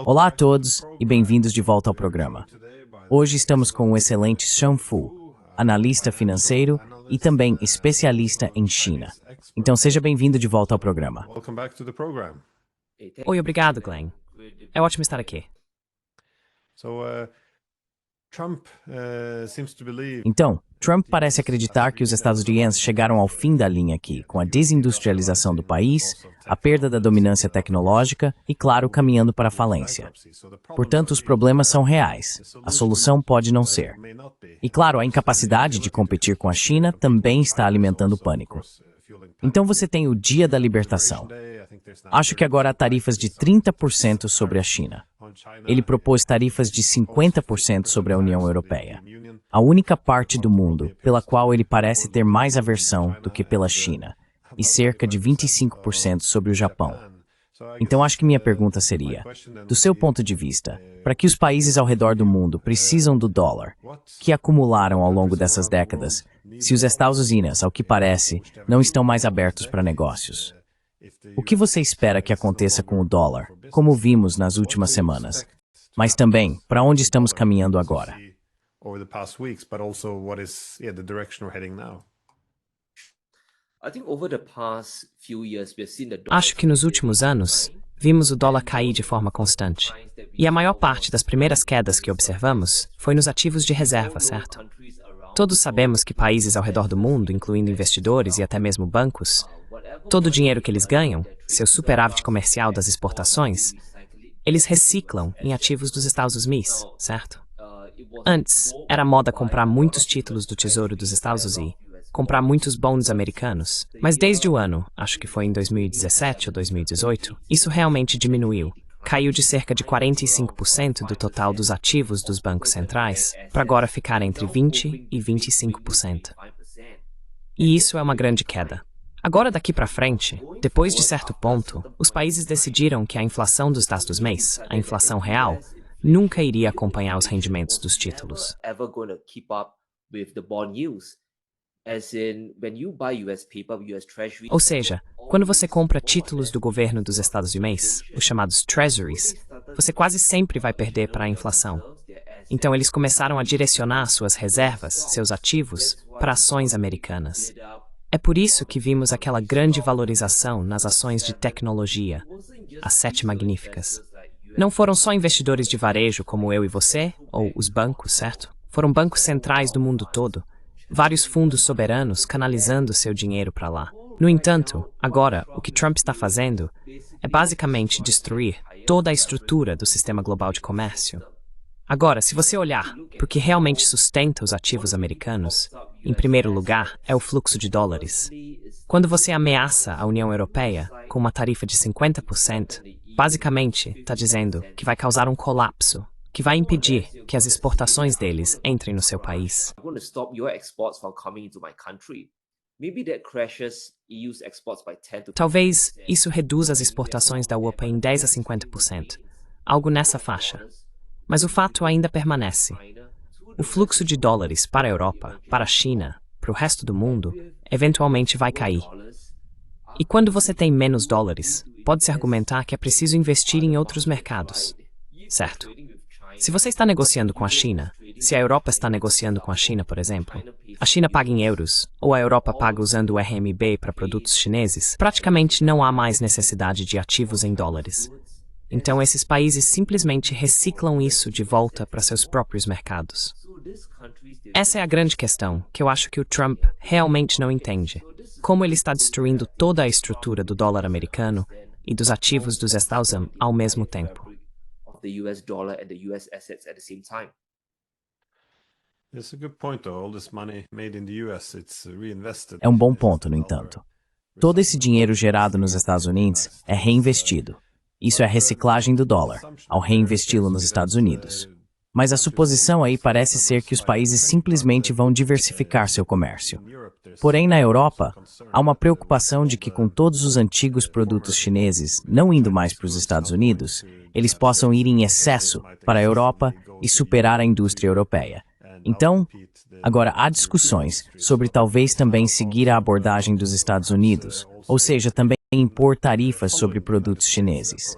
Olá a todos e bem-vindos de volta ao programa. Hoje estamos com o excelente Sean Fu, analista financeiro e também especialista em China. Então seja bem-vindo de volta ao programa. Oi, obrigado, Glenn. É ótimo estar aqui. Então, Trump parece acreditar que os estadunidenses chegaram ao fim da linha aqui, com a desindustrialização do país, a perda da dominância tecnológica e, claro, caminhando para a falência. Portanto, os problemas são reais. A solução pode não ser. E, claro, a incapacidade de competir com a China também está alimentando o pânico. Então você tem o Dia da Libertação. Acho que agora há tarifas de 30% sobre a China. Ele propôs tarifas de 50% sobre a União Europeia. A única parte do mundo pela qual ele parece ter mais aversão do que pela China, e cerca de 25% sobre o Japão. Então acho que minha pergunta seria, do seu ponto de vista, para que os países ao redor do mundo precisam do dólar, que acumularam ao longo dessas décadas, se os Estados Unidos, ao que parece, não estão mais abertos para negócios? O que você espera que aconteça com o dólar, como vimos nas últimas semanas? Mas também, para onde estamos caminhando agora? Acho que nos últimos anos, vimos o dólar cair de forma constante. E a maior parte das primeiras quedas que observamos foi nos ativos de reserva, certo? Todos sabemos que países ao redor do mundo, incluindo investidores e até mesmo bancos, todo o dinheiro que eles ganham, seu superávit comercial das exportações, eles reciclam em ativos dos Estados Unidos, certo? Antes, era moda comprar muitos títulos do Tesouro dos Estados Unidos, comprar muitos bonds americanos, mas desde o ano, acho que foi em 2017 ou 2018, isso realmente diminuiu. Caiu de cerca de 45% do total dos ativos dos bancos centrais para agora ficar entre 20% e 25%. E isso é uma grande queda. Agora, daqui para frente, depois de certo ponto, os países decidiram que a inflação dos Estados Unidos, a inflação real, nunca iria acompanhar os rendimentos dos títulos. Ou seja, quando você compra títulos do governo dos Estados Unidos, os chamados Treasuries, você quase sempre vai perder para a inflação. Então eles começaram a direcionar suas reservas, seus ativos, para ações americanas. É por isso que vimos aquela grande valorização nas ações de tecnologia, as 7 magníficas. Não foram só investidores de varejo como eu e você, ou os bancos, certo? Foram bancos centrais do mundo todo. Vários fundos soberanos canalizando seu dinheiro para lá. No entanto, agora, o que Trump está fazendo é basicamente destruir toda a estrutura do sistema global de comércio. Agora, se você olhar para o que realmente sustenta os ativos americanos, em primeiro lugar, é o fluxo de dólares. Quando você ameaça a União Europeia com uma tarifa de 50%, basicamente está dizendo que vai causar um colapso, que vai impedir que as exportações deles entrem no seu país. Talvez isso reduza as exportações da UOPA em 10% a 50%, algo nessa faixa. Mas o fato ainda permanece. O fluxo de dólares para a Europa, para a China, para o resto do mundo, eventualmente vai cair. E quando você tem menos dólares, pode-se argumentar que é preciso investir em outros mercados, certo? Se você está negociando com a China, se a Europa está negociando com a China, por exemplo, a China paga em euros, ou a Europa paga usando o RMB para produtos chineses, praticamente não há mais necessidade de ativos em dólares. Então esses países simplesmente reciclam isso de volta para seus próprios mercados. Essa é a grande questão que eu acho que o Trump realmente não entende. Como ele está destruindo toda a estrutura do dólar americano e dos ativos dos Estados Unidos ao mesmo tempo. É um bom ponto, no entanto. Todo esse dinheiro gerado nos Estados Unidos é reinvestido. Isso é a reciclagem do dólar, ao reinvesti-lo nos Estados Unidos. Mas a suposição aí parece ser que os países simplesmente vão diversificar seu comércio. Porém, na Europa, há uma preocupação de que com todos os antigos produtos chineses não indo mais para os Estados Unidos, eles possam ir em excesso para a Europa e superar a indústria europeia. Então, agora há discussões sobre talvez também seguir a abordagem dos Estados Unidos, ou seja, também impor tarifas sobre produtos chineses.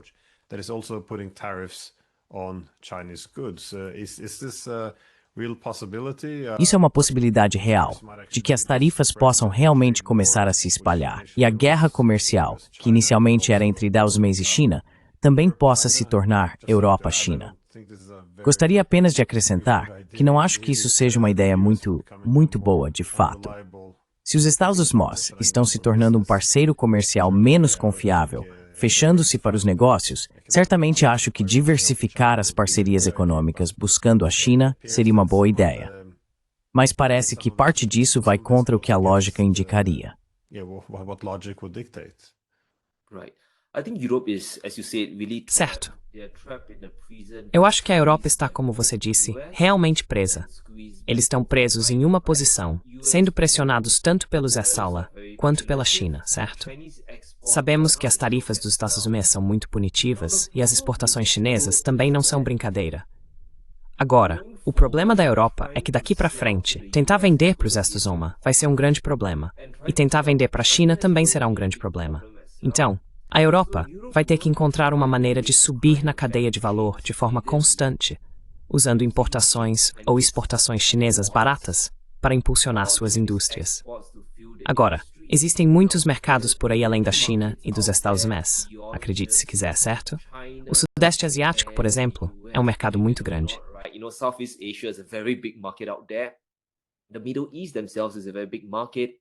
that is also putting tariffs on Chinese goods. Is this a real possibility? Isso é uma possibilidade real, de que as tarifas possam realmente começar a se espalhar, e a guerra comercial, que inicialmente era entre Estados Unidos e China, também possa se tornar Europa-China. Gostaria apenas de acrescentar que não acho que isso seja uma ideia muito boa, de fato. Se os Estados Unidos estão se tornando um parceiro comercial menos confiável, fechando-se para os negócios, certamente acho que diversificar as parcerias econômicas buscando a China seria uma boa ideia. Mas parece que parte disso vai contra o que a lógica indicaria. Certo. Eu acho que a Europa está, como você disse, realmente presa. Eles estão presos em uma posição, sendo pressionados tanto pelos Saula quanto pela China, certo? Sabemos que as tarifas dos Estados Unidos são muito punitivas e as exportações chinesas também não são brincadeira. Agora, o problema da Europa é que daqui para frente, tentar vender para os Estados Unidos vai ser um grande problema, e tentar vender para a China também será um grande problema. Então, a Europa vai ter que encontrar uma maneira de subir na cadeia de valor de forma constante, usando importações ou exportações chinesas baratas para impulsionar suas indústrias. Agora, existem muitos mercados por aí além da China e dos Estados Unidos, acredite se quiser, certo? O Sudeste Asiático, por exemplo, é um mercado muito grande. Southeast Asia is a very big market out there. The Middle East themselves is a very big market.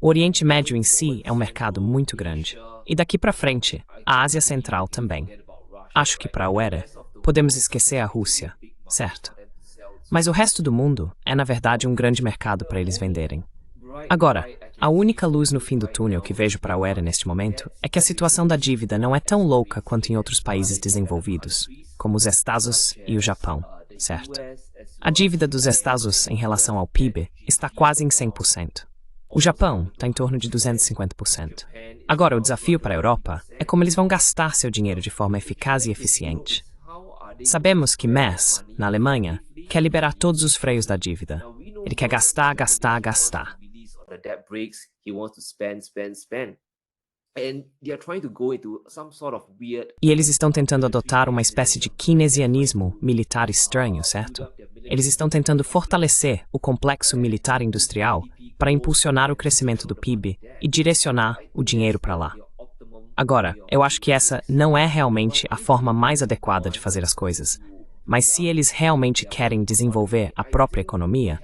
O Oriente Médio em si é um mercado muito grande. E daqui para frente, a Ásia Central também. Acho que para a UERA, podemos esquecer a Rússia, certo? Mas o resto do mundo é, na verdade, um grande mercado para eles venderem. Agora, a única luz no fim do túnel que vejo para a UERA neste momento é que a situação da dívida não é tão louca quanto em outros países desenvolvidos, como os Estados e o Japão, certo? A dívida dos Estados em relação ao PIB está quase em 100%. O Japão está em torno de 250%. Agora, o desafio para a Europa é como eles vão gastar seu dinheiro de forma eficaz e eficiente. Sabemos que Merz, na Alemanha, quer liberar todos os freios da dívida. Ele quer gastar, gastar, gastar. E eles estão tentando adotar uma espécie de keynesianismo militar estranho, certo? Eles estão tentando fortalecer o complexo militar industrial para impulsionar o crescimento do PIB e direcionar o dinheiro para lá. Agora, eu acho que essa não é realmente a forma mais adequada de fazer as coisas. Mas se eles realmente querem desenvolver a própria economia,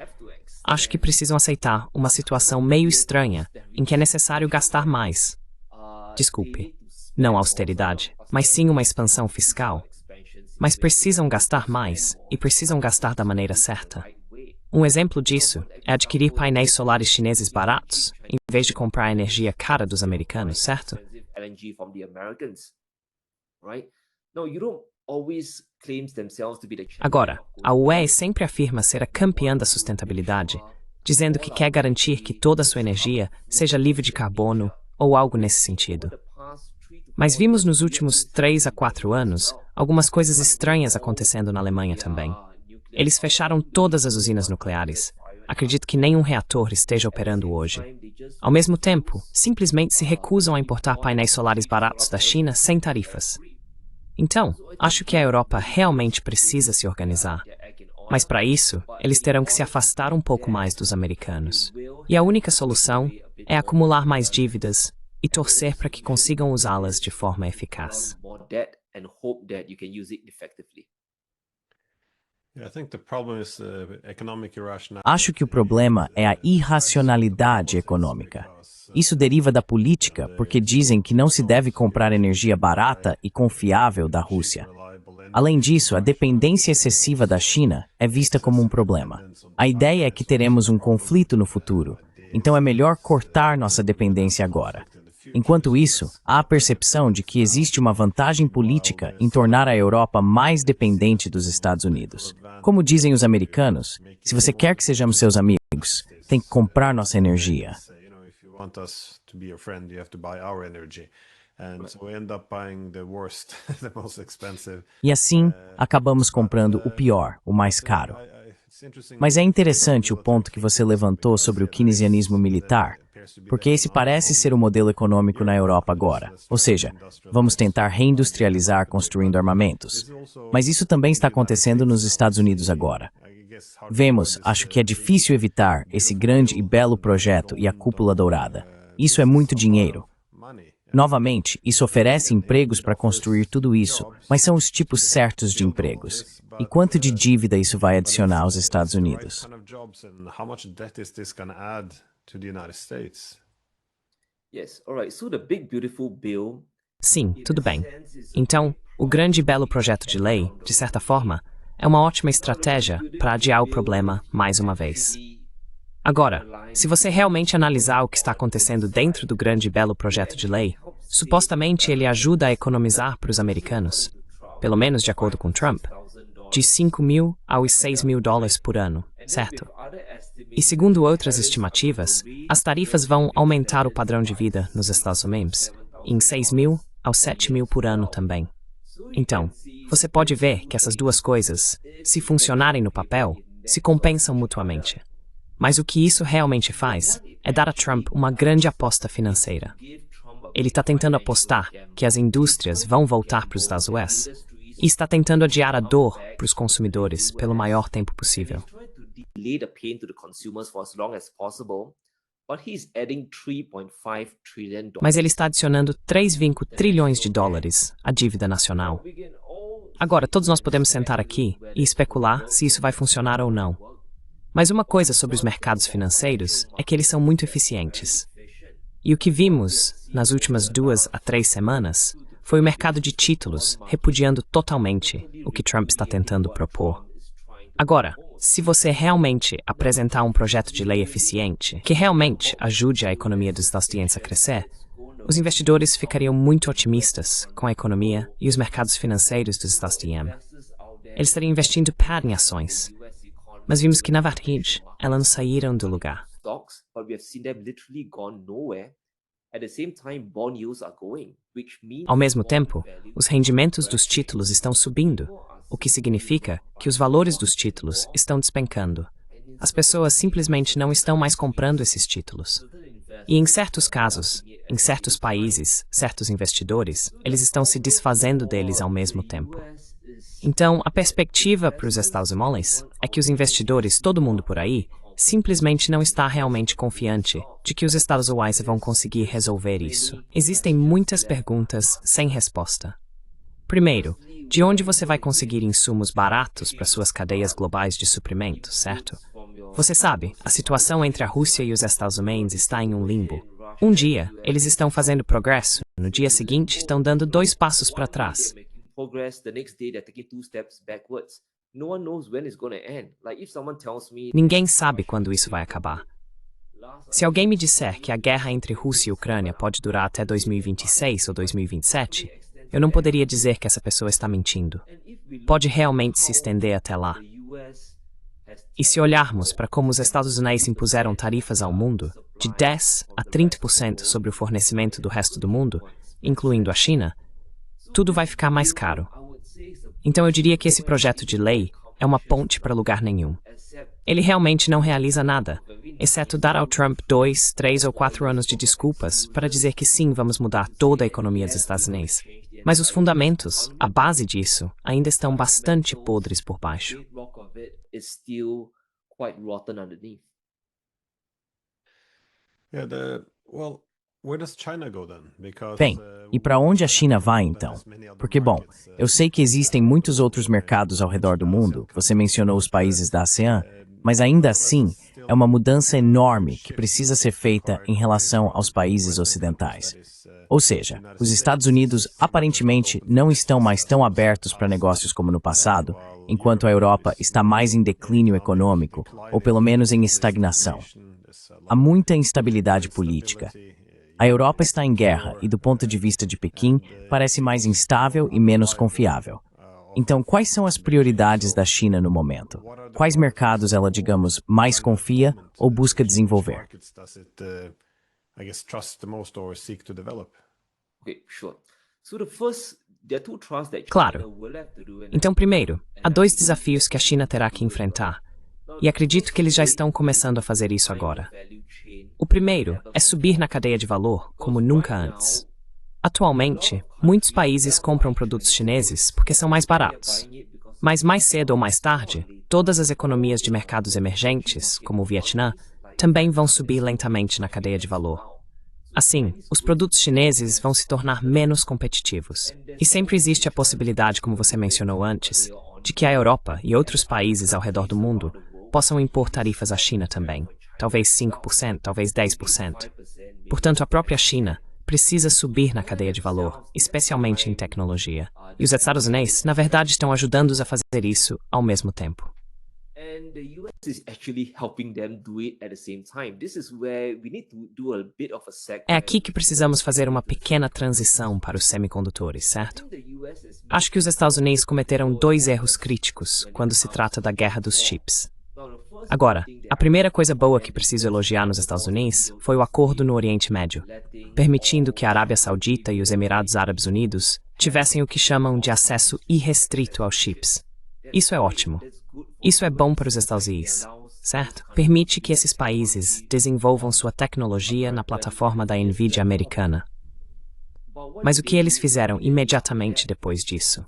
acho que precisam aceitar uma situação meio estranha em que é necessário gastar mais. Desculpe, não austeridade, mas sim uma expansão fiscal. Mas precisam gastar mais e precisam gastar da maneira certa. Um exemplo disso é adquirir painéis solares chineses baratos, em vez de comprar a energia cara dos americanos, certo? Agora, a UE sempre afirma ser a campeã da sustentabilidade, dizendo que quer garantir que toda a sua energia seja livre de carbono ou algo nesse sentido. Mas vimos nos últimos 3 a 4 anos algumas coisas estranhas acontecendo na Alemanha também. Eles fecharam todas as usinas nucleares. Acredito que nenhum reator esteja operando hoje. Ao mesmo tempo, simplesmente se recusam a importar painéis solares baratos da China sem tarifas. Então, acho que a Europa realmente precisa se organizar. Mas para isso, eles terão que se afastar um pouco mais dos americanos. E a única solução é acumular mais dívidas e torcer para que consigam usá-las de forma eficaz. Acho que o problema é a irracionalidade econômica. Isso deriva da política, porque dizem que não se deve comprar energia barata e confiável da Rússia. Além disso, a dependência excessiva da China é vista como um problema. A ideia é que teremos um conflito no futuro, então é melhor cortar nossa dependência agora. Enquanto isso, há a percepção de que existe uma vantagem política em tornar a Europa mais dependente dos Estados Unidos. Como dizem os americanos, se você quer que sejamos seus amigos, tem que comprar nossa energia. E assim, acabamos comprando o pior, o mais caro. Mas é interessante o ponto que você levantou sobre o keynesianismo militar, porque esse parece ser o modelo econômico na Europa agora. Ou seja, vamos tentar reindustrializar construindo armamentos. Mas isso também está acontecendo nos Estados Unidos agora. Vemos, acho que é difícil evitar esse grande e belo projeto e a cúpula dourada. Isso é muito dinheiro. Novamente, isso oferece empregos para construir tudo isso, mas são os tipos certos de empregos. E quanto de dívida isso vai adicionar aos Estados Unidos? Sim, tudo bem. Então, o grande e belo projeto de lei, de certa forma, é uma ótima estratégia para adiar o problema mais uma vez. Agora, se você realmente analisar o que está acontecendo dentro do grande e belo projeto de lei, supostamente ele ajuda a economizar para os americanos, pelo menos de acordo com Trump, de 5 mil aos 6 mil dólares por ano, certo? E segundo outras estimativas, as tarifas vão aumentar o padrão de vida nos Estados Unidos em 6 mil aos 7 mil por ano também. Então, você pode ver que essas duas coisas, se funcionarem no papel, se compensam mutuamente. Mas o que isso realmente faz é dar a Trump uma grande aposta financeira. Ele está tentando apostar que as indústrias vão voltar para os Estados Unidos e está tentando adiar a dor para os consumidores pelo maior tempo possível. Mas ele está adicionando 3,5 trilhões de dólares à dívida nacional. Agora, todos nós podemos sentar aqui e especular se isso vai funcionar ou não. Mas uma coisa sobre os mercados financeiros é que eles são muito eficientes. E o que vimos nas últimas 2 a 3 semanas foi o mercado de títulos repudiando totalmente o que Trump está tentando propor. Agora, se você realmente apresentar um projeto de lei eficiente, que realmente ajude a economia dos Estados Unidos a crescer, os investidores ficariam muito otimistas com a economia e os mercados financeiros dos Estados Unidos. Eles estariam investindo em ações. Mas vimos que, na verdade, elas não saíram do lugar. Ao mesmo tempo, os rendimentos dos títulos estão subindo, o que significa que os valores dos títulos estão despencando. As pessoas simplesmente não estão mais comprando esses títulos. E em certos casos, em certos países, certos investidores, eles estão se desfazendo deles ao mesmo tempo. Então, a perspectiva para os Estados Unidos é que os investidores, todo mundo por aí, simplesmente não está realmente confiante de que os Estados Unidos vão conseguir resolver isso. Existem muitas perguntas sem resposta. Primeiro, de onde você vai conseguir insumos baratos para suas cadeias globais de suprimento, certo? Você sabe, a situação entre a Rússia e os Estados Unidos está em um limbo. Um dia, eles estão fazendo progresso, no dia seguinte, estão dando 2 passos para trás. Ninguém sabe quando isso vai acabar. Se alguém me disser que a guerra entre Rússia e Ucrânia pode durar até 2026 ou 2027, eu não poderia dizer que essa pessoa está mentindo. Pode realmente se estender até lá. E se olharmos para como os Estados Unidos impuseram tarifas ao mundo, de 10% a 30% sobre o fornecimento do resto do mundo, incluindo a China, tudo vai ficar mais caro. Então eu diria que esse projeto de lei é uma ponte para lugar nenhum. Ele realmente não realiza nada, exceto dar ao Trump 2, 3 ou 4 anos de desculpas para dizer que sim, vamos mudar toda a economia dos Estados Unidos. Mas os fundamentos, a base disso, ainda estão bastante podres por baixo. Bem, e para onde a China vai então? Porque, bom, eu sei que existem muitos outros mercados ao redor do mundo, você mencionou os países da ASEAN, mas ainda assim é uma mudança enorme que precisa ser feita em relação aos países ocidentais. Ou seja, os Estados Unidos aparentemente não estão mais tão abertos para negócios como no passado, enquanto a Europa está mais em declínio econômico, ou pelo menos em estagnação. Há muita instabilidade política. A Europa está em guerra e, do ponto de vista de Pequim, parece mais instável e menos confiável. Então, quais são as prioridades da China no momento? Quais mercados ela, digamos, mais confia ou busca desenvolver? Claro. Então, primeiro, há 2 desafios que a China terá que enfrentar. E acredito que eles já estão começando a fazer isso agora. O primeiro é subir na cadeia de valor como nunca antes. Atualmente, muitos países compram produtos chineses porque são mais baratos. Mas mais cedo ou mais tarde, todas as economias de mercados emergentes, como o Vietnã, também vão subir lentamente na cadeia de valor. Assim, os produtos chineses vão se tornar menos competitivos. E sempre existe a possibilidade, como você mencionou antes, de que a Europa e outros países ao redor do mundo possam impor tarifas à China também. Talvez 5%, talvez 10%. Portanto, a própria China precisa subir na cadeia de valor, especialmente em tecnologia. E os Estados Unidos, na verdade, estão ajudando-os a fazer isso ao mesmo tempo. And the US is actually helping them do it at the same time. This is where we need to do a bit of a segment. É aqui que precisamos fazer uma pequena transição para os semicondutores, certo? Acho que os Estados Unidos cometeram 2 erros críticos quando se trata da guerra dos chips. Agora, a primeira coisa boa que preciso elogiar nos Estados Unidos foi o acordo no Oriente Médio, permitindo que a Arábia Saudita e os Emirados Árabes Unidos tivessem o que chamam de acesso irrestrito aos chips. Isso é ótimo. Isso é bom para os Estados Unidos, certo? Permite que esses países desenvolvam sua tecnologia na plataforma da Nvidia americana. Mas o que eles fizeram imediatamente depois disso?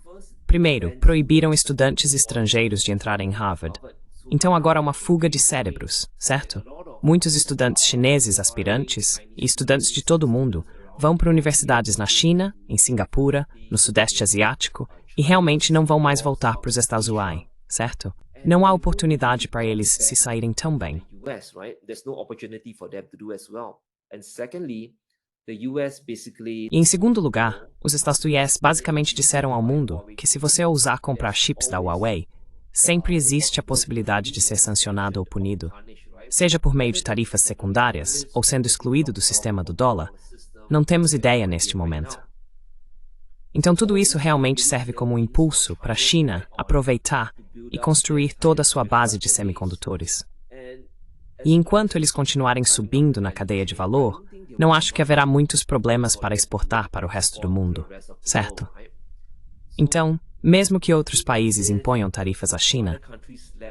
Primeiro, proibiram estudantes estrangeiros de entrar em Harvard. Então agora há uma fuga de cérebros, certo? Muitos estudantes chineses aspirantes e estudantes de todo o mundo vão para universidades na China, em Singapura, no Sudeste Asiático e realmente não vão mais voltar para os Estados Unidos, certo? Não há oportunidade para eles se saírem tão bem. E em segundo lugar, os Estados Unidos basicamente disseram ao mundo que se você ousar comprar chips da Huawei, sempre existe a possibilidade de ser sancionado ou punido, seja por meio de tarifas secundárias ou sendo excluído do sistema do dólar. Não temos ideia neste momento. Então tudo isso realmente serve como um impulso para a China aproveitar e construir toda a sua base de semicondutores. E enquanto eles continuarem subindo na cadeia de valor, não acho que haverá muitos problemas para exportar para o resto do mundo, certo? Então, mesmo que outros países imponham tarifas à China,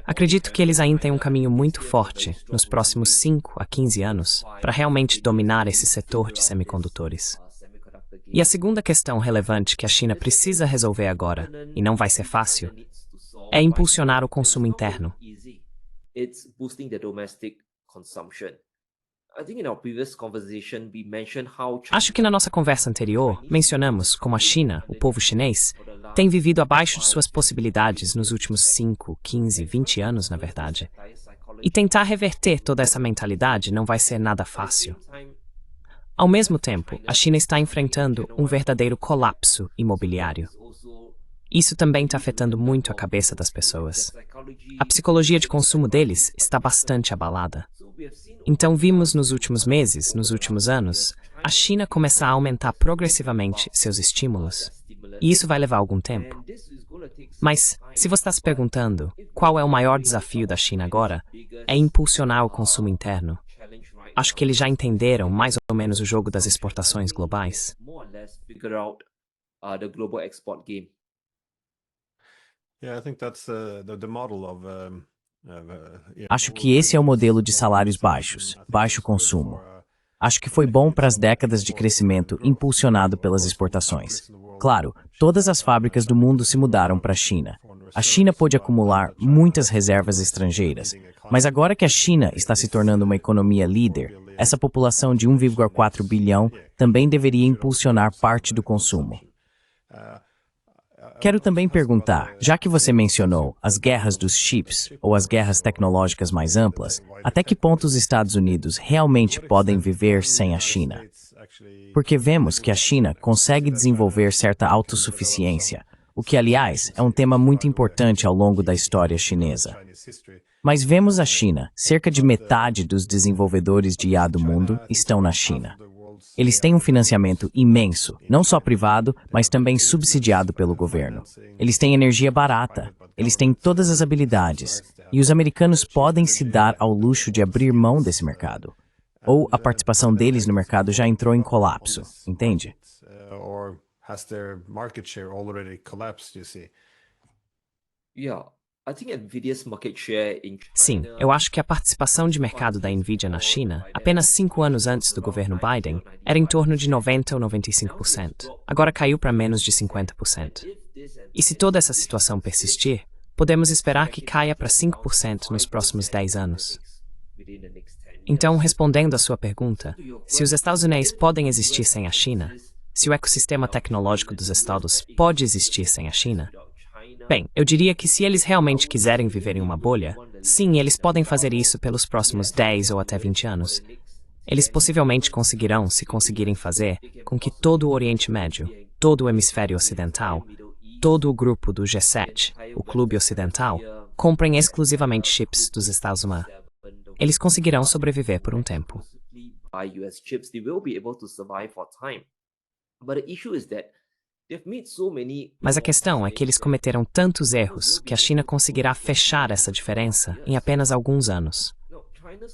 acredito que eles ainda têm um caminho muito forte nos próximos 5 a 15 anos para realmente dominar esse setor de semicondutores. E a segunda questão relevante que a China precisa resolver agora, e não vai ser fácil, é impulsionar o consumo interno. Acho que na nossa conversa anterior, mencionamos como a China, o povo chinês, tem vivido abaixo de suas possibilidades nos últimos 5, 15, 20 anos, na verdade. E tentar reverter toda essa mentalidade não vai ser nada fácil. Ao mesmo tempo, a China está enfrentando um verdadeiro colapso imobiliário. Isso também está afetando muito a cabeça das pessoas. A psicologia de consumo deles está bastante abalada. Então vimos nos últimos meses, nos últimos anos, a China começar a aumentar progressivamente seus estímulos. E isso vai levar algum tempo. Mas, se você está se perguntando qual é o maior desafio da China agora, é impulsionar o consumo interno. Acho que eles já entenderam mais ou menos o jogo das exportações globais. Acho que esse é o modelo de salários baixos, baixo consumo. Acho que foi bom para as décadas de crescimento impulsionado pelas exportações. Claro, todas as fábricas do mundo se mudaram para a China. A China pôde acumular muitas reservas estrangeiras, mas agora que a China está se tornando uma economia líder, essa população de 1,4 bilhão também deveria impulsionar parte do consumo. Quero também perguntar, já que você mencionou as guerras dos chips ou as guerras tecnológicas mais amplas, até que ponto os Estados Unidos realmente podem viver sem a China? Porque vemos que a China consegue desenvolver certa autossuficiência, o que, aliás, é um tema muito importante ao longo da história chinesa. Mas vemos a China, cerca de metade dos desenvolvedores de IA do mundo estão na China. Eles têm um financiamento imenso, não só privado, mas também subsidiado pelo governo. Eles têm energia barata, eles têm todas as habilidades, e os americanos podem se dar ao luxo de abrir mão desse mercado. Ou a participação deles no mercado já entrou em colapso, entende? Sim, eu acho que a participação de mercado da Nvidia na China, apenas 5 anos antes do governo Biden, era em torno de 90 ou 95%. Agora caiu para menos de 50%. E se toda essa situação persistir, podemos esperar que caia para 5% nos próximos 10 anos. Então, respondendo à sua pergunta, se os Estados Unidos podem existir sem a China, se o ecossistema tecnológico dos Estados pode existir sem a China, bem, eu diria que se eles realmente quiserem viver em uma bolha, sim, eles podem fazer isso pelos próximos 10 ou até 20 anos. Eles possivelmente conseguirão, se conseguirem fazer, com que todo o Oriente Médio, todo o hemisfério ocidental, todo o grupo do G7, o Clube Ocidental, comprem exclusivamente chips dos Estados Unidos. Eles conseguirão sobreviver por um tempo. Mas a questão é que eles cometeram tantos erros que a China conseguirá fechar essa diferença em apenas alguns anos.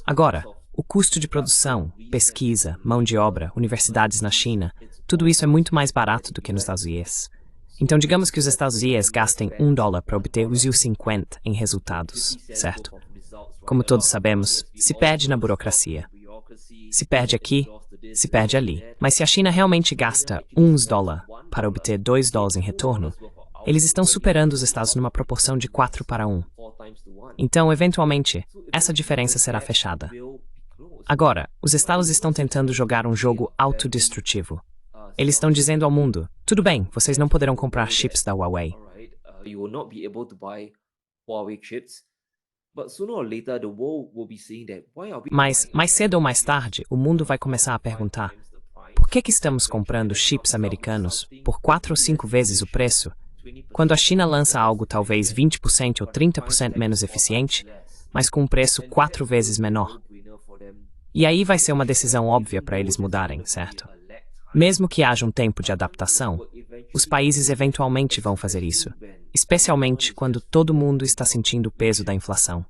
Agora, o custo de produção, pesquisa, mão de obra, universidades na China, tudo isso é muito mais barato do que nos Estados Unidos. Então, digamos que os Estados Unidos gastem $1 para obter os 50 em resultados, certo? Como todos sabemos, se perde na burocracia. Se perde aqui, se perde ali. Mas se a China realmente gasta $1 para obter $2 em retorno, eles estão superando os Estados numa proporção de 4 para 1. Então, eventualmente, essa diferença será fechada. Agora, os Estados estão tentando jogar um jogo autodestrutivo. Eles estão dizendo ao mundo, tudo bem, vocês não poderão comprar chips da Huawei. Mas, mais cedo ou mais tarde, o mundo vai começar a perguntar, por que estamos comprando chips americanos por 4 ou 5 vezes o preço, quando a China lança algo talvez 20% ou 30% menos eficiente, mas com um preço 4 vezes menor? E aí vai ser uma decisão óbvia para eles mudarem, certo? Mesmo que haja um tempo de adaptação, os países eventualmente vão fazer isso, especialmente quando todo mundo está sentindo o peso da inflação.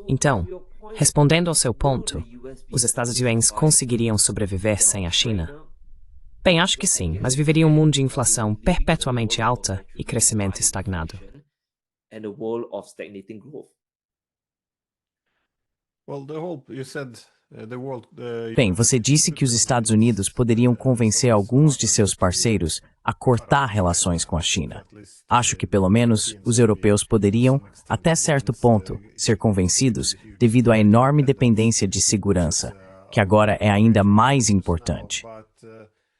Então, respondendo ao seu ponto, os Estados Unidos conseguiriam sobreviver sem a China? Bem, acho que sim, mas viveria um mundo de inflação perpetuamente alta e crescimento estagnado. Bem, você disse que os Estados Unidos poderiam convencer alguns de seus parceiros a cortar relações com a China. Acho que, pelo menos, os europeus poderiam, até certo ponto, ser convencidos devido à enorme dependência de segurança, que agora é ainda mais importante.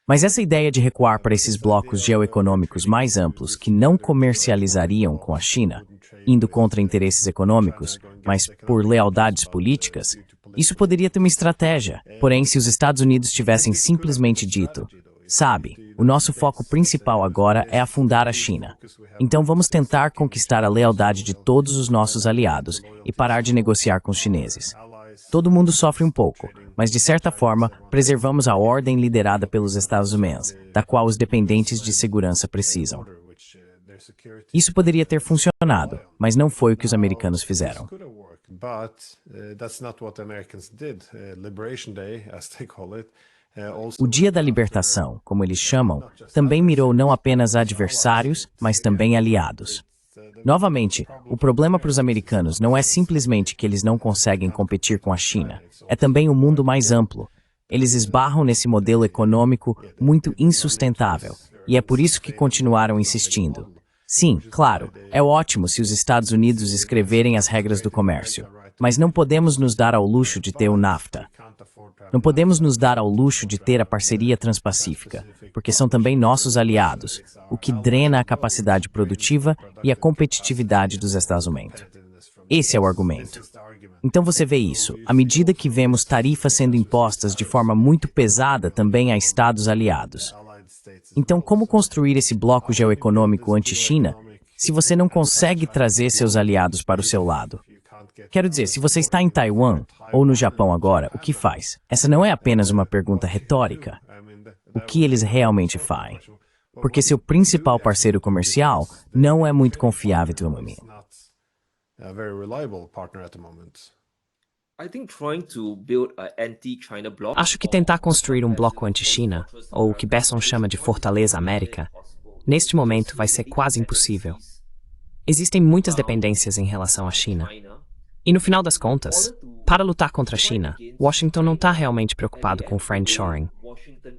Mas essa ideia de recuar para esses blocos geoeconômicos mais amplos que não comercializariam com a China, indo contra interesses econômicos, mas por lealdades políticas, isso poderia ter uma estratégia. Porém, se os Estados Unidos tivessem simplesmente dito, sabe, o nosso foco principal agora é afundar a China. Então vamos tentar conquistar a lealdade de todos os nossos aliados e parar de negociar com os chineses. Todo mundo sofre um pouco, mas de certa forma preservamos a ordem liderada pelos Estados Unidos, da qual os dependentes de segurança precisam. Isso poderia ter funcionado, mas não foi o que os americanos fizeram. O Dia da Libertação, como eles chamam, também mirou não apenas adversários, mas também aliados. Novamente, o problema para os americanos não é simplesmente que eles não conseguem competir com a China, é também um mundo mais amplo. Eles esbarram nesse modelo econômico muito insustentável, e é por isso que continuaram insistindo. Sim, claro, é ótimo se os Estados Unidos escreverem as regras do comércio, mas não podemos nos dar ao luxo de ter o NAFTA. Não podemos nos dar ao luxo de ter a parceria transpacífica, porque são também nossos aliados, o que drena a capacidade produtiva e a competitividade dos Estados Unidos. Esse é o argumento. Então você vê isso, à medida que vemos tarifas sendo impostas de forma muito pesada também a Estados aliados. Então, como construir esse bloco geoeconômico anti-China se você não consegue trazer seus aliados para o seu lado? Quero dizer, se você está em Taiwan ou no Japão agora, o que faz? Essa não é apenas uma pergunta retórica. O que eles realmente fazem? Porque seu principal parceiro comercial não é muito confiável no momento. Acho que tentar construir um bloco anti-China, ou o que Besson chama de Fortaleza América, neste momento vai ser quase impossível. existem muitas dependências em relação à China. E no final das contas, para lutar contra a China, Washington não está realmente preocupado com o friendshoring.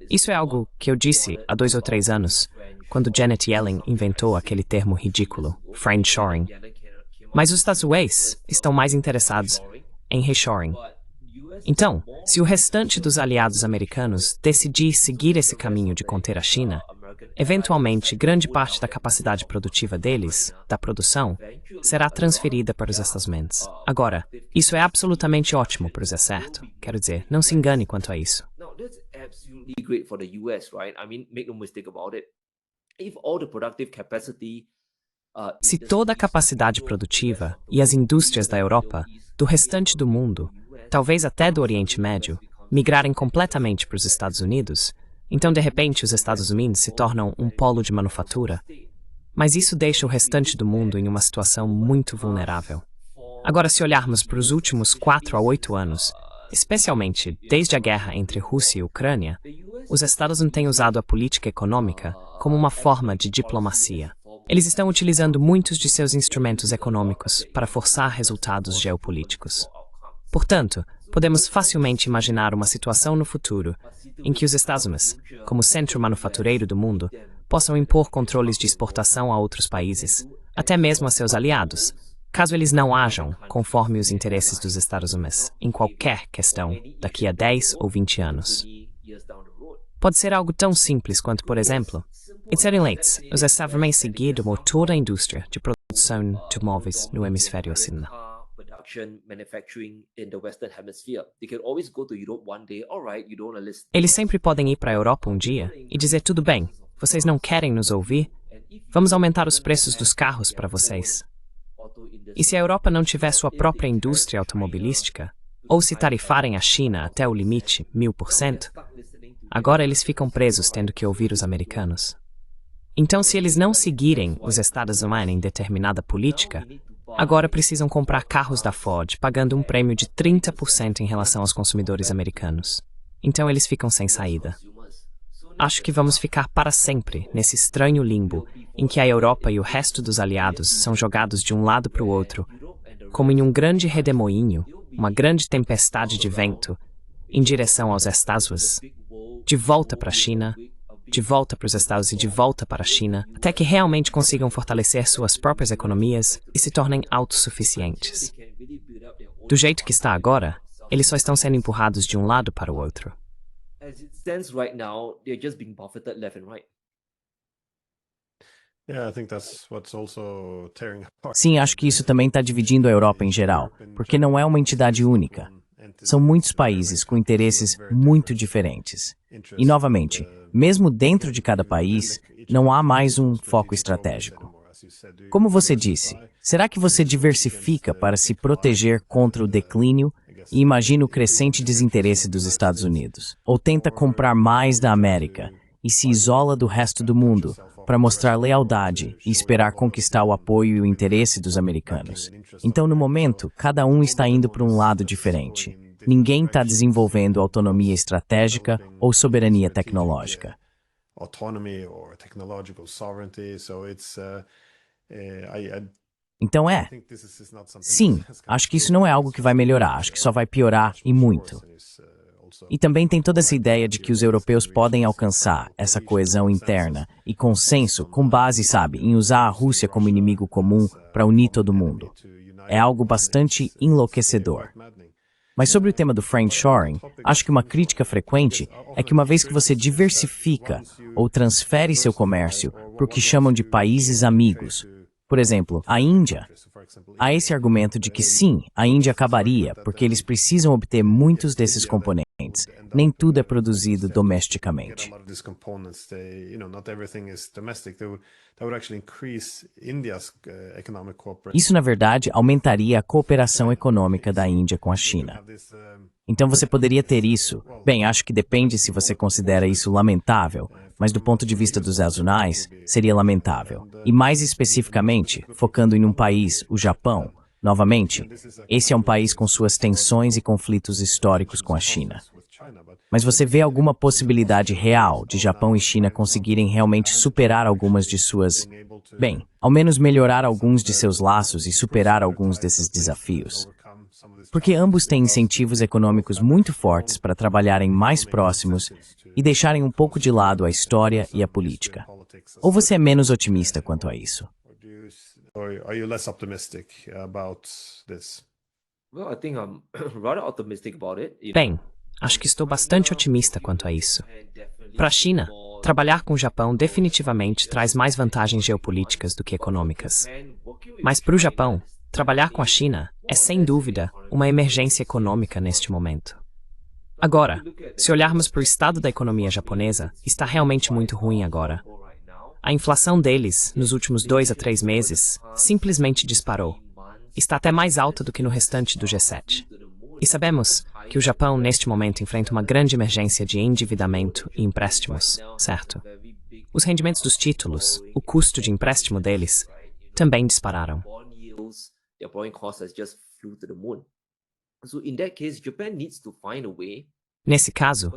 Isso é algo que eu disse há 2 ou 3 anos, quando Janet Yellen inventou aquele termo ridículo, friendshoring. Mas os Estados Unidos estão mais interessados em reshoring. Então, se o restante dos aliados americanos decidir seguir esse caminho de conter a China, eventualmente grande parte da capacidade produtiva deles, da produção, será transferida para os Estados Unidos. Agora, isso é absolutamente ótimo para os é certo. Quero dizer, não se engane quanto a isso. Se toda a capacidade produtiva e as indústrias da Europa, do restante do mundo, talvez até do Oriente Médio, migrarem completamente para os Estados Unidos, então de repente os Estados Unidos se tornam um polo de manufatura. Mas isso deixa o restante do mundo em uma situação muito vulnerável. Agora, se olharmos para os últimos 4 a 8 anos, especialmente desde a guerra entre Rússia e Ucrânia, os Estados Unidos têm usado a política econômica como uma forma de diplomacia. Eles estão utilizando muitos de seus instrumentos econômicos para forçar resultados geopolíticos. Portanto, podemos facilmente imaginar uma situação no futuro em que os Estados Unidos, como centro manufatureiro do mundo, possam impor controles de exportação a outros países, até mesmo a seus aliados, caso eles não ajam conforme os interesses dos Estados Unidos em qualquer questão daqui a 10 ou 20 anos. Pode ser algo tão simples quanto, por exemplo, os Estados Unidos seguir toda a indústria de produção de móveis no hemisfério ocidental. Eles sempre podem ir para a Europa um dia e dizer, tudo bem, vocês não querem nos ouvir? Vamos aumentar os preços dos carros para vocês. E se a Europa não tiver sua própria indústria automobilística, ou se tarifarem a China até o limite, 1000%, agora eles ficam presos tendo que ouvir os americanos. Então, se eles não seguirem os Estados Unidos em determinada política, agora precisam comprar carros da Ford pagando um prêmio de 30% em relação aos consumidores americanos. Então eles ficam sem saída. Acho que vamos ficar para sempre nesse estranho limbo em que a Europa e o resto dos aliados são jogados de um lado para o outro, como em um grande redemoinho, uma grande tempestade de vento, em direção aos Estados Unidos, de volta para a China, de volta para os Estados e de volta para a China, até que realmente consigam fortalecer suas próprias economias e se tornem autossuficientes. Do jeito que está agora, eles só estão sendo empurrados de um lado para o outro. Sim, acho que isso também está dividindo a Europa em geral, porque não é uma entidade única. São muitos países com interesses muito diferentes. E, novamente, mesmo dentro de cada país, não há mais um foco estratégico. Como você disse, será que você diversifica para se proteger contra o declínio e imagina o crescente desinteresse dos Estados Unidos? Ou tenta comprar mais da América e se isola do resto do mundo para mostrar lealdade e esperar conquistar o apoio e o interesse dos americanos? Então, no momento, cada um está indo para um lado diferente. Ninguém está desenvolvendo autonomia estratégica ou soberania tecnológica. Então sim, acho que isso não é algo que vai melhorar, acho que só vai piorar e muito. E também tem toda essa ideia de que os europeus podem alcançar essa coesão interna e consenso com base, sabe, em usar a Rússia como inimigo comum para unir todo mundo. É algo bastante enlouquecedor. Mas sobre o tema do friendshoring, acho que uma crítica frequente é que uma vez que você diversifica ou transfere seu comércio para o que chamam de países amigos, por exemplo, a Índia, há esse argumento de que sim, a Índia acabaria porque eles precisam obter muitos desses componentes. Nem tudo é produzido domesticamente. Isso, na verdade, aumentaria a cooperação econômica da Índia com a China. Então você poderia ter isso. Bem, acho que depende se você considera isso lamentável, mas do ponto de vista dos Estados Unidos, seria lamentável. E mais especificamente, focando em um país, o Japão, novamente, esse é um país com suas tensões e conflitos históricos com a China. Mas você vê alguma possibilidade real de Japão e China conseguirem realmente superar algumas de suas... Bem, ao menos melhorar alguns de seus laços e superar alguns desses desafios? Porque ambos têm incentivos econômicos muito fortes para trabalharem mais próximos e deixarem um pouco de lado a história e a política. Ou você é menos otimista quanto a isso? Are you less optimistic about this? Well, I think I'm rather optimistic about it. Bem, acho que estou bastante otimista quanto a isso. Para a China, trabalhar com o Japão definitivamente traz mais vantagens geopolíticas do que econômicas. Mas para o Japão, trabalhar com a China é, sem dúvida, uma emergência econômica neste momento. Agora, se olharmos para o estado da economia japonesa, está realmente muito ruim agora. A inflação deles, nos últimos 2 a 3 meses, simplesmente disparou. Está até mais alta do que no restante do G7. E sabemos que o Japão, neste momento, enfrenta uma grande emergência de endividamento e empréstimos, certo? Os rendimentos dos títulos, o custo de empréstimo deles, também dispararam. Nesse caso,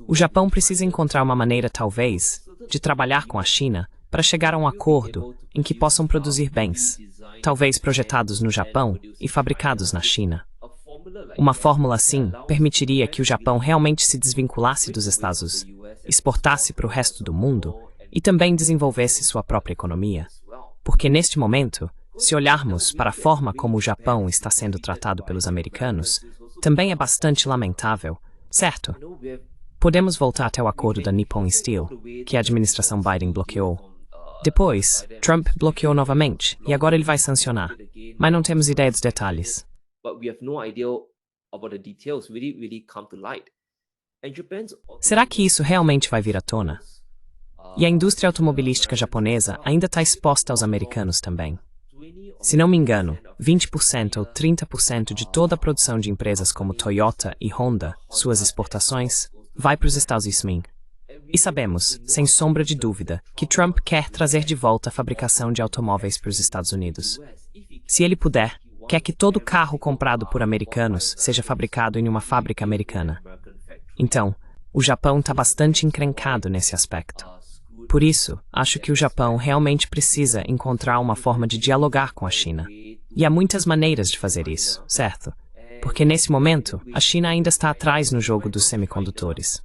o Japão precisa encontrar uma maneira, talvez, de trabalhar com a China para chegar a um acordo em que possam produzir bens, talvez projetados no Japão e fabricados na China. Uma fórmula assim permitiria que o Japão realmente se desvinculasse dos Estados, exportasse para o resto do mundo e também desenvolvesse sua própria economia. Porque neste momento, se olharmos para a forma como o Japão está sendo tratado pelos americanos, também é bastante lamentável, certo? Podemos voltar até o acordo da Nippon Steel, que a administração Biden bloqueou. Depois, Trump bloqueou novamente, e agora ele vai sancionar. Mas não temos ideia dos detalhes. Será que isso realmente vai vir à tona? E a indústria automobilística japonesa ainda está exposta aos americanos também. Se não me engano, 20% ou 30% de toda a produção de empresas como Toyota e Honda, suas exportações, vai para os Estados Unidos. E sabemos, sem sombra de dúvida, que Trump quer trazer de volta a fabricação de automóveis para os Estados Unidos. Se ele puder, quer que todo carro comprado por americanos seja fabricado em uma fábrica americana. Então, o Japão está bastante encrencado nesse aspecto. Por isso, acho que o Japão realmente precisa encontrar uma forma de dialogar com a China. E há muitas maneiras de fazer isso, certo? Porque nesse momento, a China ainda está atrás no jogo dos semicondutores.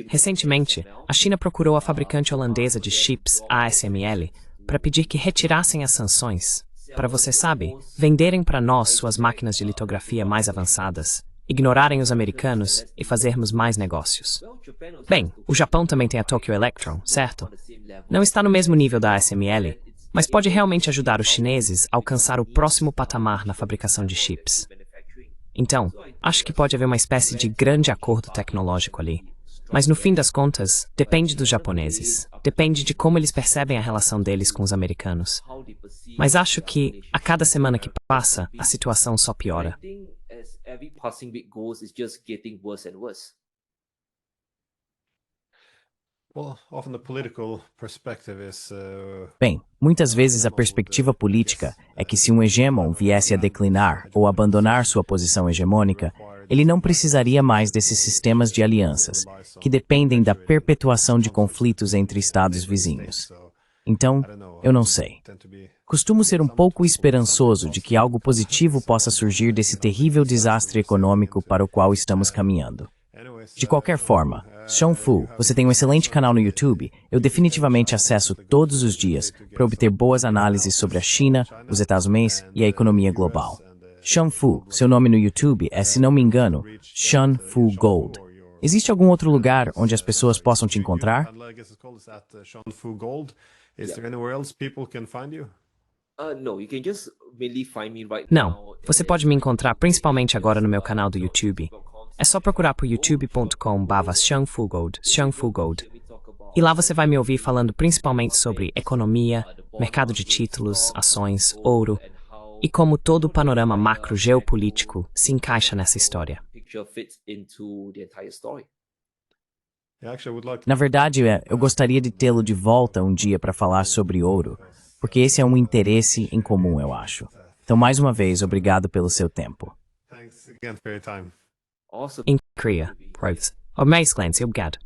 Recentemente, a China procurou a fabricante holandesa de chips, ASML, para pedir que retirassem as sanções, para, você sabe, venderem para nós suas máquinas de litografia mais avançadas, ignorarem os americanos e fazermos mais negócios. Bem, o Japão também tem a Tokyo Electron, certo? Não está no mesmo nível da ASML, mas pode realmente ajudar os chineses a alcançar o próximo patamar na fabricação de chips. Então, acho que pode haver uma espécie de grande acordo tecnológico ali. Mas no fim das contas, depende dos japoneses. Depende de como eles percebem a relação deles com os americanos. Mas acho que, a cada semana que passa, a situação só piora. Bem, muitas vezes a perspectiva política é que se um hegemon viesse a declinar ou abandonar sua posição hegemônica, ele não precisaria mais desses sistemas de alianças, que dependem da perpetuação de conflitos entre estados vizinhos. Então, eu não sei. Costumo ser um pouco esperançoso de que algo positivo possa surgir desse terrível desastre econômico para o qual estamos caminhando. De qualquer forma, Sean Fu, você tem um excelente canal no YouTube. Eu definitivamente acesso todos os dias para obter boas análises sobre a China, os Estados Unidos e a economia global. Sean Fu, seu nome no YouTube é, se não me engano, Sean Fu Gold. Existe algum outro lugar onde as pessoas possam te encontrar? Não, você pode me encontrar principalmente agora no meu canal do YouTube. É só procurar por youtube.com/SeanFuGold, SeanFuGold. E lá você vai me ouvir falando principalmente sobre economia, mercado de títulos, ações, ouro, e como todo o panorama macro geopolítico se encaixa nessa história. Na verdade, eu gostaria de tê-lo de volta um dia para falar sobre ouro, porque esse é um interesse em comum, eu acho. Então, mais uma vez, obrigado pelo seu tempo. Thanks again for your time. Awesome. Incrível. Provas. Excelente, obrigado.